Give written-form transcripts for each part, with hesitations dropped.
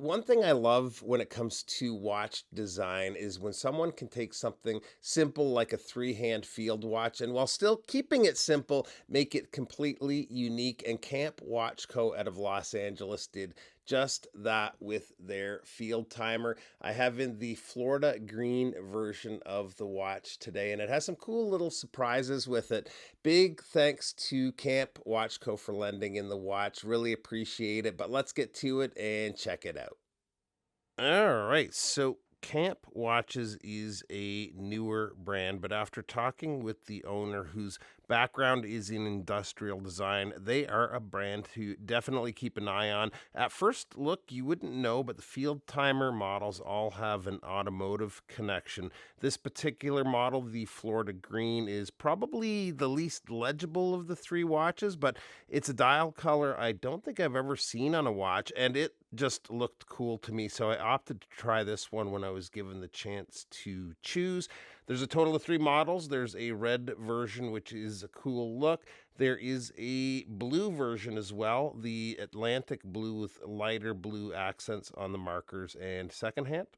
One thing I love when it comes to watch design is when someone can take something simple like a three-hand field watch and while still keeping it simple, make it completely unique. And Camp Watch Co. out of Los Angeles did just that with their field timer. I have in the Florida green version of the watch today, and it has some cool little surprises with it. Big thanks to Camp Watch Co. for lending in the watch. Really appreciate it. But let's get to it and check it out. All right. So Camp Watches is a newer brand, but after talking with the owner whose background is in industrial design, they are a brand to definitely keep an eye on. At first look, you wouldn't know, but the Field Timer models all have an automotive connection. This particular model, the Florida Green, is probably the least legible of the three watches, but it's a dial color I don't think I've ever seen on a watch, and it just looked cool to me. So I opted to try this one when I was given the chance to choose. There's a total of three models. There's a red version, which is a cool look. There is a blue version as well, the Atlantic blue with lighter blue accents on the markers and second hand.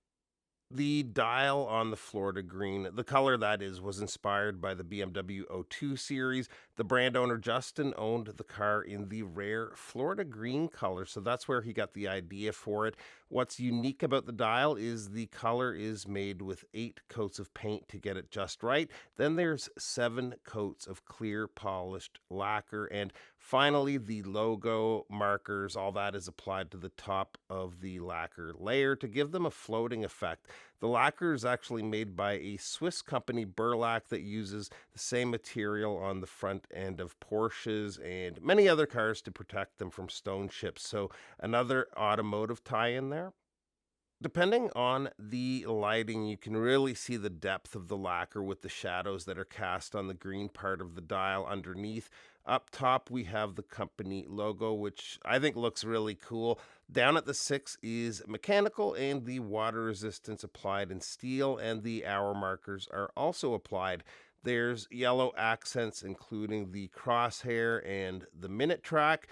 The dial on the Florida Green, the color that is, was inspired by the BMW O2 series. The brand owner Justin owned the car in the rare Florida Green color, so that's where he got the idea for it. What's unique about the dial is the color is made with 8 coats of paint to get it just right. Then there's 7 coats of clear polished lacquer, and finally the logo markers, all that is applied to the top of the lacquer layer to give them a floating effect. The lacquer is actually made by a Swiss company, Burlak, that uses the same material on the front end of Porsches and many other cars to protect them from stone chips. So, another automotive tie in there. Depending on the lighting, you can really see the depth of the lacquer with the shadows that are cast on the green part of the dial underneath. Up top, we have the company logo, which I think looks really cool. Down at the six is mechanical, and the water resistance applied in steel, and the hour markers are also applied. There's yellow accents, including the crosshair and the minute track.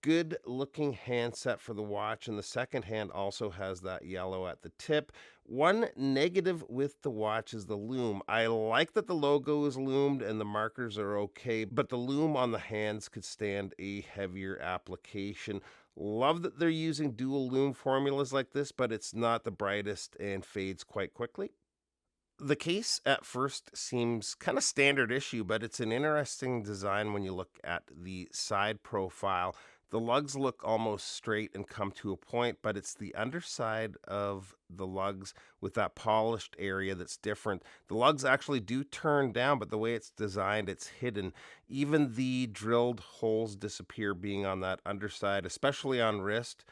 Good looking handset for the watch, and the second hand also has that yellow at the tip. One negative with the watch is the loom. I like that the logo is loomed and the markers are okay, but the loom on the hands could stand a heavier application. Love that they're using dual loom formulas like this, but it's not the brightest and fades quite quickly. The case at first seems kind of standard issue, but it's an interesting design when you look at the side profile. The lugs look almost straight and come to a point, but it's the underside of the lugs with that polished area that's different. The lugs actually do turn down, but the way it's designed, it's hidden. Even the drilled holes disappear being on that underside, especially on wrist.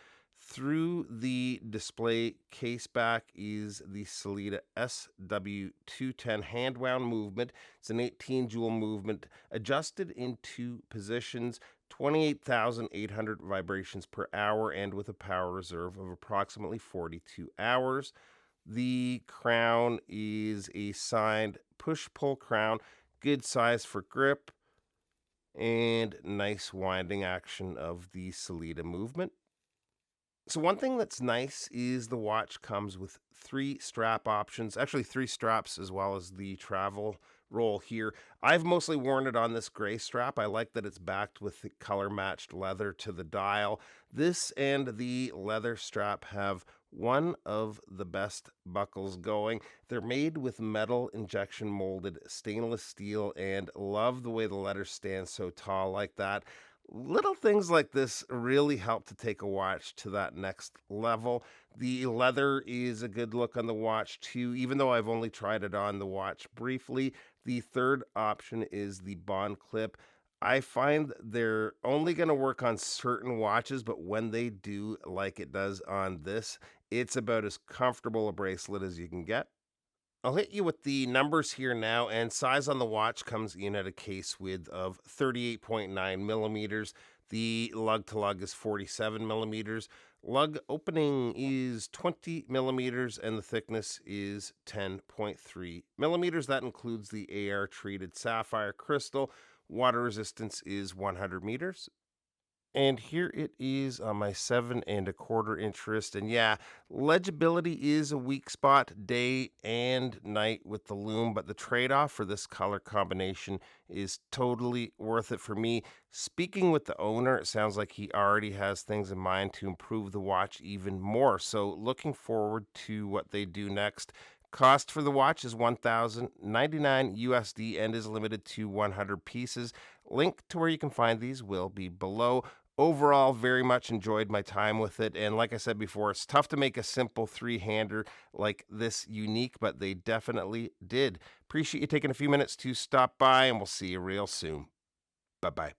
Through the display case back is the Salida SW210 hand wound movement. It's an 18 jewel movement adjusted in two positions, 28,800 vibrations per hour, and with a power reserve of approximately 42 hours. The crown is a signed push pull crown, good size for grip, and nice winding action of the Salida movement. So one thing that's nice is the watch comes with three strap options, actually three straps as well as the travel roll here. I've mostly worn it on this gray strap. I like that it's backed with the color matched leather to the dial. This and the leather strap have one of the best buckles going. They're made with metal injection molded stainless steel, and love the way the letters stand so tall like that. Little things like this really help to take a watch to that next level. The leather is a good look on the watch too, even though I've only tried it on the watch briefly. The third option is the bond clip. I find they're only going to work on certain watches, but when they do, like it does on this, it's about as comfortable a bracelet as you can get. I'll hit you with the numbers here now, and size on the watch comes in at a case width of 38.9 millimeters. The lug to lug is 47 millimeters. Lug opening is 20 millimeters, and the thickness is 10.3 millimeters. That includes the AR treated sapphire crystal. Water resistance is 100 meters. And here it is on my 7 1/4 inch wrist. And yeah, legibility is a weak spot day and night with the loom, but the trade off for this color combination is totally worth it for me. Speaking with the owner, it sounds like he already has things in mind to improve the watch even more. So, looking forward to what they do next. Cost for the watch is 1,099 USD and is limited to 100 pieces. Link to where you can find these will be below. Overall, very much enjoyed my time with it. And like I said before, it's tough to make a simple three-hander like this unique, but they definitely did. Appreciate you taking a few minutes to stop by, and we'll see you real soon. Bye bye.